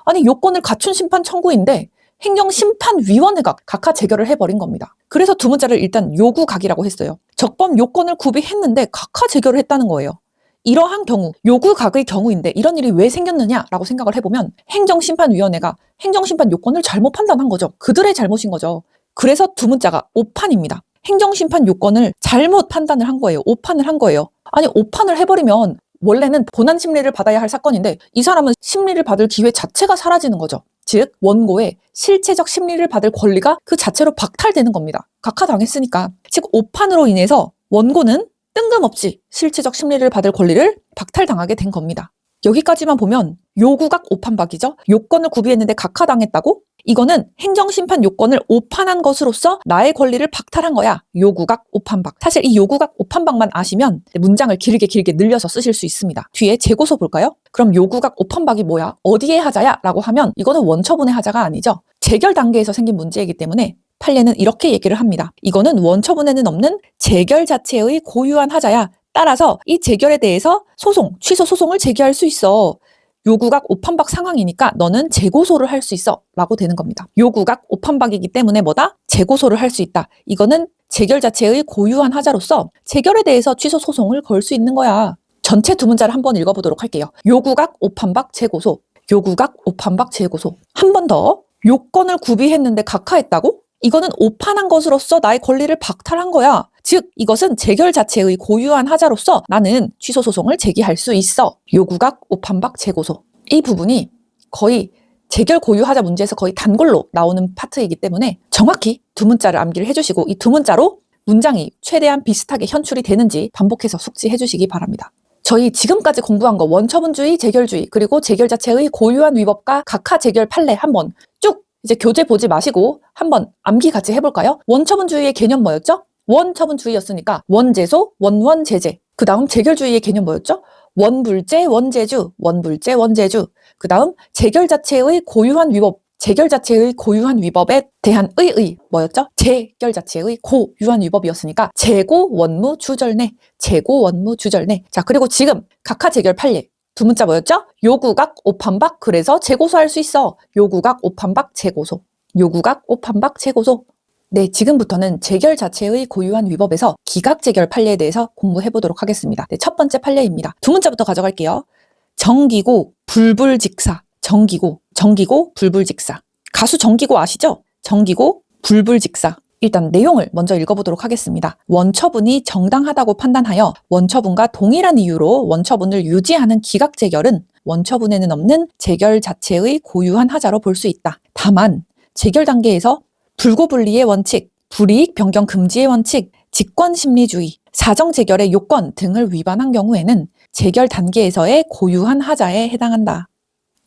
아니 요건을 갖춘 심판 청구인데 행정심판위원회가 각하 재결을 해버린 겁니다. 그래서 두 문자를 일단 요구각이라고 했어요. 적법 요건을 구비했는데 각하 재결을 했다는 거예요. 이러한 경우, 요구각의 경우인데 이런 일이 왜 생겼느냐라고 생각을 해보면 행정심판위원회가 행정심판 요건을 잘못 판단한 거죠. 그들의 잘못인 거죠. 그래서 두 문자가 오판입니다. 행정심판 요건을 잘못 판단을 한 거예요. 오판을 한 거예요. 아니 오판을 해버리면 원래는 본안 심리를 받아야 할 사건인데 이 사람은 심리를 받을 기회 자체가 사라지는 거죠. 즉 원고의 실체적 심리를 받을 권리가 그 자체로 박탈되는 겁니다. 각하당했으니까. 즉 오판으로 인해서 원고는 뜬금없이 실체적 심리를 받을 권리를 박탈당하게 된 겁니다. 여기까지만 보면 요구각 오판박이죠. 요건을 구비했는데 각하당했다고? 이거는 행정심판 요건을 오판한 것으로서 나의 권리를 박탈한 거야. 요구각 오판박. 사실 이 요구각 오판박만 아시면 문장을 길게 늘려서 쓰실 수 있습니다. 뒤에 재고소 볼까요? 그럼 요구각 오판박이 뭐야? 어디에 하자야? 라고 하면 이거는 원처분의 하자가 아니죠. 재결 단계에서 생긴 문제이기 때문에 판례는 이렇게 얘기를 합니다. 이거는 원처분에는 없는 재결 자체의 고유한 하자야. 따라서 이 재결에 대해서 취소 소송을 제기할 수 있어. 요구각 오판박 상황이니까 너는 재고소를 할 수 있어 라고 되는 겁니다. 요구각 오판박이기 때문에 뭐다? 재고소를 할 수 있다. 이거는 재결 자체의 고유한 하자로서 재결에 대해서 취소 소송을 걸 수 있는 거야. 전체 두 문자를 한번 읽어보도록 할게요. 요구각 오판박 재고소. 요구각 오판박 재고소. 한 번 더. 요건을 구비했는데 각하했다고? 이거는 오판한 것으로서 나의 권리를 박탈한 거야. 즉 이것은 재결 자체의 고유한 하자로서 나는 취소 소송을 제기할 수 있어. 요구각, 오판박, 재고소. 이 부분이 거의 재결 고유하자 문제에서 거의 단골로 나오는 파트이기 때문에 정확히 두 문자를 암기를 해주시고 이 두 문자로 문장이 최대한 비슷하게 현출이 되는지 반복해서 숙지해 주시기 바랍니다. 저희 지금까지 공부한 거 원처분주의, 재결주의, 그리고 재결 자체의 고유한 위법과 각하 재결 판례 한번 쭉 이제 교재 보지 마시고 한번 암기 같이 해볼까요? 원처분주의의 개념 뭐였죠? 원처분주의였으니까 원재소, 원원제재. 그 다음 재결주의의 개념 뭐였죠? 원불재, 원재주, 원불재, 원재주. 그 다음 재결 자체의 고유한 위법, 재결 자체의 고유한 위법에 대한 뭐였죠? 재결 자체의 고유한 위법이었으니까 재고, 원무, 주절내, 재고, 원무, 주절내. 자, 그리고 지금 각하 재결 판례. 두 문자 뭐였죠? 요구각, 오판박, 그래서 재고소할 수 있어. 요구각, 오판박, 재고소. 요구각, 오판박, 재고소. 네, 지금부터는 재결 자체의 고유한 위법에서 기각 재결 판례에 대해서 공부해 보도록 하겠습니다. 네, 첫 번째 판례입니다. 두 문자부터 가져갈게요. 정기고, 불불직사. 정기고, 불불직사. 가수 정기고 아시죠? 정기고, 불불직사. 일단 내용을 먼저 읽어보도록 하겠습니다. 원처분이 정당하다고 판단하여 원처분과 동일한 이유로 원처분을 유지하는 기각 재결은 원처분에는 없는 재결 자체의 고유한 하자로 볼 수 있다. 다만 재결 단계에서 불고불리의 원칙, 불이익 변경 금지의 원칙, 직권심리주의, 사정재결의 요건 등을 위반한 경우에는 재결 단계에서의 고유한 하자에 해당한다.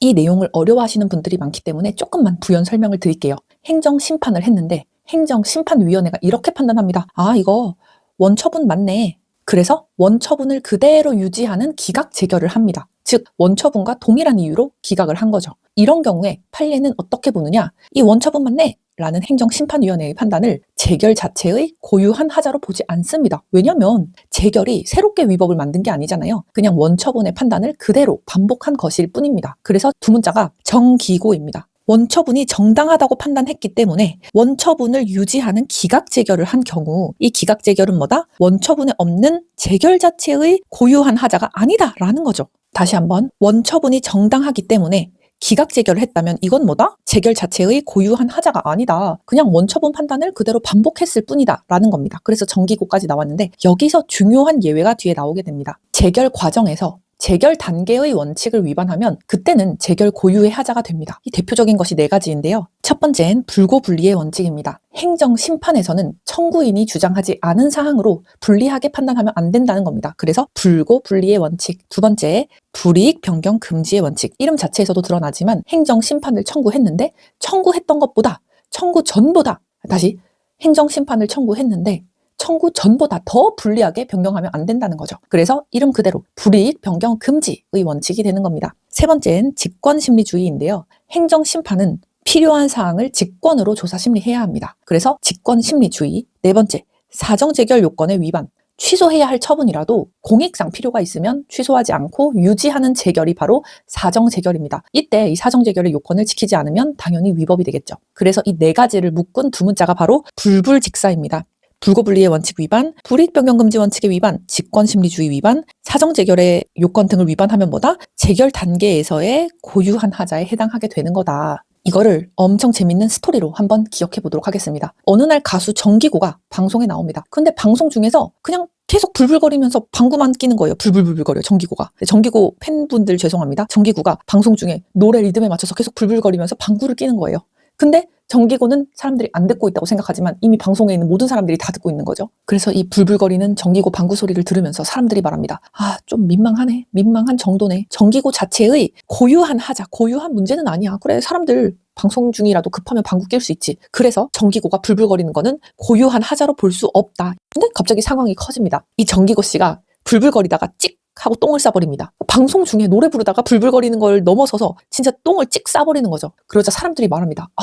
이 내용을 어려워하시는 분들이 많기 때문에 조금만 부연 설명을 드릴게요. 행정심판을 했는데 행정심판위원회가 이렇게 판단합니다. 아, 이거 원처분 맞네. 그래서 원처분을 그대로 유지하는 기각 재결을 합니다. 즉 원처분과 동일한 이유로 기각을 한 거죠. 이런 경우에 판례는 어떻게 보느냐? 이 원처분 맞네 라는 행정심판위원회의 판단을 재결 자체의 고유한 하자로 보지 않습니다. 왜냐면 재결이 새롭게 위법을 만든 게 아니잖아요. 그냥 원처분의 판단을 그대로 반복한 것일 뿐입니다. 그래서 두 문자가 정기고입니다. 원처분이 정당하다고 판단했기 때문에 원처분을 유지하는 기각 재결을 한 경우 이 기각 재결은 뭐다? 원처분에 없는 재결 자체의 고유한 하자가 아니다라는 거죠. 다시 한번 원처분이 정당하기 때문에 기각 재결을 했다면 이건 뭐다? 재결 자체의 고유한 하자가 아니다. 그냥 원처분 판단을 그대로 반복했을 뿐이다 라는 겁니다. 그래서 정기고까지 나왔는데 여기서 중요한 예외가 뒤에 나오게 됩니다. 재결 과정에서 재결 단계의 원칙을 위반하면 그때는 재결 고유의 하자가 됩니다. 이 대표적인 것이 네 가지인데요. 첫 번째는 불고불리의 원칙입니다. 행정심판에서는 청구인이 주장하지 않은 사항으로 불리하게 판단하면 안 된다는 겁니다. 그래서 불고불리의 원칙. 두 번째, 불이익 변경 금지의 원칙. 이름 자체에서도 드러나지만 행정심판을 청구했는데 청구했던 것보다 청구 전보다 다시 행정심판을 청구했는데 청구 전보다 더 불리하게 변경하면 안 된다는 거죠. 그래서 이름 그대로 불이익 변경 금지의 원칙이 되는 겁니다. 세 번째는 직권심리주의인데요. 행정심판은 필요한 사항을 직권으로 조사심리해야 합니다. 그래서 직권심리주의. 네 번째, 사정재결 요건의 위반. 취소해야 할 처분이라도 공익상 필요가 있으면 취소하지 않고 유지하는 재결이 바로 사정재결입니다. 이때 이 사정재결의 요건을 지키지 않으면 당연히 위법이 되겠죠. 그래서 이 네 가지를 묶은 두 문자가 바로 불불직사입니다. 불고불리의 원칙 위반, 불이익 변경 금지 원칙의 위반, 직권심리주의 위반, 사정재결의 요건 등을 위반하면 뭐다? 재결 단계에서의 고유한 하자에 해당하게 되는 거다. 이거를 엄청 재밌는 스토리로 한번 기억해 보도록 하겠습니다. 어느 날 가수 정기고가 방송에 나옵니다. 근데 방송 중에서 그냥 계속 불불거리면서 방구만 끼는 거예요. 불불불거려요, 정기고가. 정기고 팬분들 죄송합니다. 정기고가 방송 중에 노래 리듬에 맞춰서 계속 불불거리면서 방구를 끼는 거예요. 근데 정기고는 사람들이 안 듣고 있다고 생각하지만 이미 방송에 있는 모든 사람들이 다 듣고 있는 거죠. 그래서 이 불불거리는 정기고 방구 소리를 들으면서 사람들이 말합니다. 아, 좀 민망하네. 민망한 정도네. 정기고 자체의 고유한 하자, 고유한 문제는 아니야. 그래, 사람들 방송 중이라도 급하면 방구 낄 수 있지. 그래서 정기고가 불불거리는 거는 고유한 하자로 볼 수 없다. 근데 갑자기 상황이 커집니다. 이 정기고 씨가 불불거리다가 찍 하고 똥을 싸버립니다. 방송 중에 노래 부르다가 불불거리는 걸 넘어서서 진짜 똥을 찍 싸버리는 거죠. 그러자 사람들이 말합니다. 아,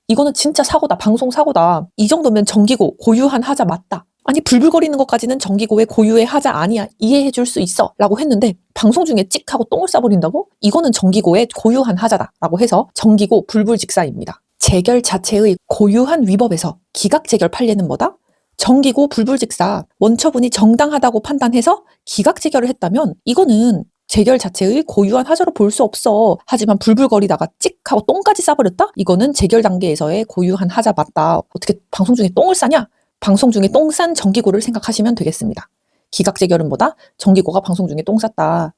이거는 진짜 사고다. 방송 사고다. 이 정도면 정기고 고유한 하자 맞다. 아니 불불거리는 것까지는 정기고의 고유의 하자 아니야. 이해해 줄 수 있어. 라고 했는데 방송 중에 찍 하고 똥을 싸버린다고? 이거는 정기고의 고유한 하자다. 라고 해서 정기고 불불직사입니다. 재결 자체의 고유한 위법에서 기각재결 판례는 뭐다? 정기고 불불직사. 원처분이 정당하다고 판단해서 기각재결을 했다면 이거는 재결 자체의 고유한 하자로 볼 수 없어. 하지만 불불거리다가 찍 하고 똥까지 싸버렸다? 이거는 재결 단계에서의 고유한 하자 맞다. 어떻게 방송 중에 똥을 싸냐? 방송 중에 똥 싼 정기고를 생각하시면 되겠습니다. 기각재결은 뭐다? 정기고가 방송 중에 똥 쌌다.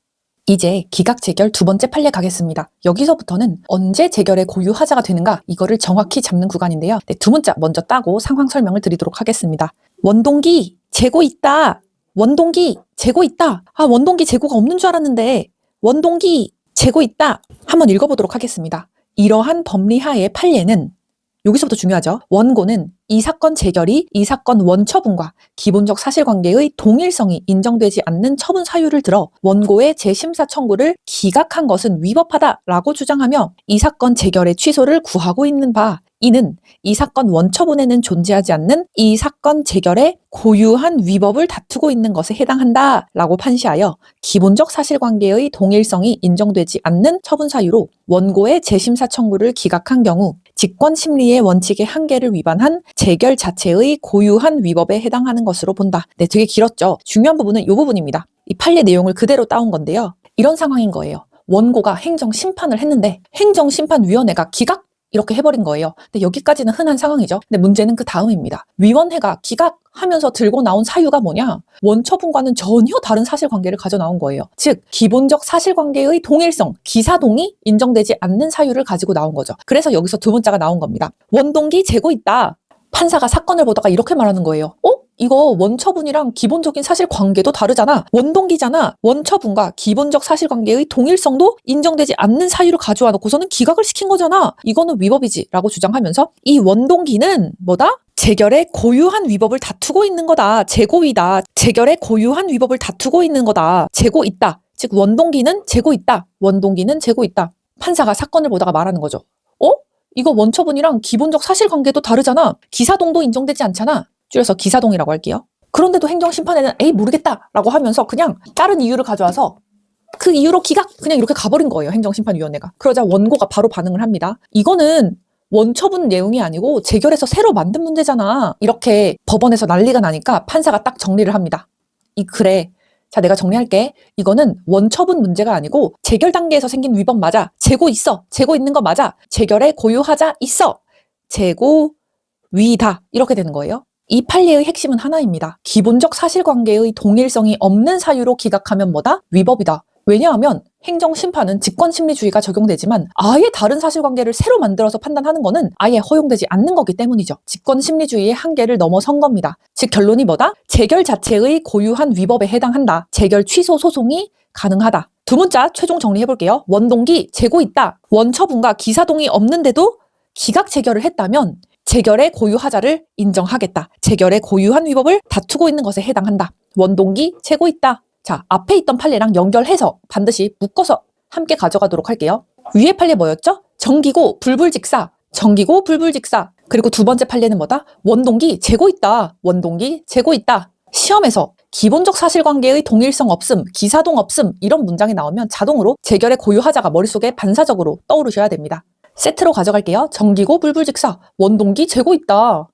이제 기각재결 두 번째 판례 가겠습니다. 여기서부터는 언제 재결의 고유 하자가 되는가 이거를 정확히 잡는 구간인데요. 네, 두 문자 먼저 따고 상황 설명을 드리도록 하겠습니다. 원동기 재고 있다. 원동기 재고 있다. 아, 원동기 재고가 없는 줄 알았는데 원동기 재고 있다. 한번 읽어보도록 하겠습니다. 이러한 법리하의 판례는 여기서부터 중요하죠. 원고는 이 사건 재결이 이 사건 원처분과 기본적 사실관계의 동일성이 인정되지 않는 처분 사유를 들어 원고의 재심사 청구를 기각한 것은 위법하다라고 주장하며 이 사건 재결의 취소를 구하고 있는 바, 이는 이 사건 원처분에는 존재하지 않는 이 사건 재결의 고유한 위법을 다투고 있는 것에 해당한다라고 판시하여 기본적 사실관계의 동일성이 인정되지 않는 처분 사유로 원고의 재심사 청구를 기각한 경우 직권심리의 원칙의 한계를 위반한 재결 자체의 고유한 위법에 해당하는 것으로 본다. 네, 되게 길었죠. 중요한 부분은 이 부분입니다. 이 판례 내용을 그대로 따온 건데요. 이런 상황인 거예요. 원고가 행정심판을 했는데 행정심판위원회가 기각? 이렇게 해버린 거예요. 근데 여기까지는 흔한 상황이죠. 근데 문제는 그 다음입니다. 위원회가 기각하면서 들고 나온 사유가 뭐냐? 원처분과는 전혀 다른 사실관계를 가져 나온 거예요. 즉 기본적 사실관계의 동일성, 기사동이 인정되지 않는 사유를 가지고 나온 거죠. 그래서 여기서 두 문자가 나온 겁니다. 원동기 재고 있다. 판사가 사건을 보다가 이렇게 말하는 거예요. 이거 원처분이랑 기본적인 사실관계도 다르잖아. 원동기잖아. 원처분과 기본적 사실관계의 동일성도 인정되지 않는 사유를 가져와 놓고서는 기각을 시킨 거잖아. 이거는 위법이지 라고 주장하면서 이 원동기는 뭐다? 재결의 고유한 위법을 다투고 있는 거다. 재고이다. 재결의 고유한 위법을 다투고 있는 거다. 재고 있다. 즉 원동기는 재고 있다. 원동기는 재고 있다. 판사가 사건을 보다가 말하는 거죠. 이거 원처분이랑 기본적 사실관계도 다르잖아. 기사동도 인정되지 않잖아. 줄여서 기사동이라고 할게요. 그런데도 행정심판에는 에이 모르겠다라고 하면서 그냥 다른 이유를 가져와서 그 이유로 기각 그냥 이렇게 가버린 거예요. 행정심판위원회가. 그러자 원고가 바로 반응을 합니다. 이거는 원처분 내용이 아니고 재결해서 새로 만든 문제잖아. 이렇게 법원에서 난리가 나니까 판사가 딱 정리를 합니다. 그래. 자, 내가 정리할게. 이거는 원처분 문제가 아니고 재결 단계에서 생긴 위법 맞아. 재고 있어. 재고 있는 거 맞아. 재결의 고유하자 있어. 재고 위다. 이렇게 되는 거예요. 이 판례의 핵심은 하나입니다. 기본적 사실관계의 동일성이 없는 사유로 기각하면 뭐다? 위법이다. 왜냐하면 행정심판은 직권심리주의가 적용되지만 아예 다른 사실관계를 새로 만들어서 판단하는 거는 아예 허용되지 않는 거기 때문이죠. 직권심리주의의 한계를 넘어선 겁니다. 즉 결론이 뭐다? 재결 자체의 고유한 위법에 해당한다. 재결 취소 소송이 가능하다. 두 문자 최종 정리해볼게요. 원동기 재고 있다. 원처분과 기사동이 없는데도 기각 재결을 했다면 재결의 고유하자를 인정하겠다. 재결의 고유한 위법을 다투고 있는 것에 해당한다. 원동기 재고 있다. 자, 앞에 있던 판례랑 연결해서 반드시 묶어서 함께 가져가도록 할게요. 위의 판례 뭐였죠? 정기고 불불직사. 정기고 불불직사. 그리고 두 번째 판례는 뭐다? 원동기 재고 있다. 원동기 재고 있다. 시험에서 기본적 사실관계의 동일성 없음, 기사동 없음 이런 문장이 나오면 자동으로 재결의 고유하자가 머릿속에 반사적으로 떠오르셔야 됩니다. 세트로 가져갈게요. 정기고 불불직사. 원동기 재고 있다.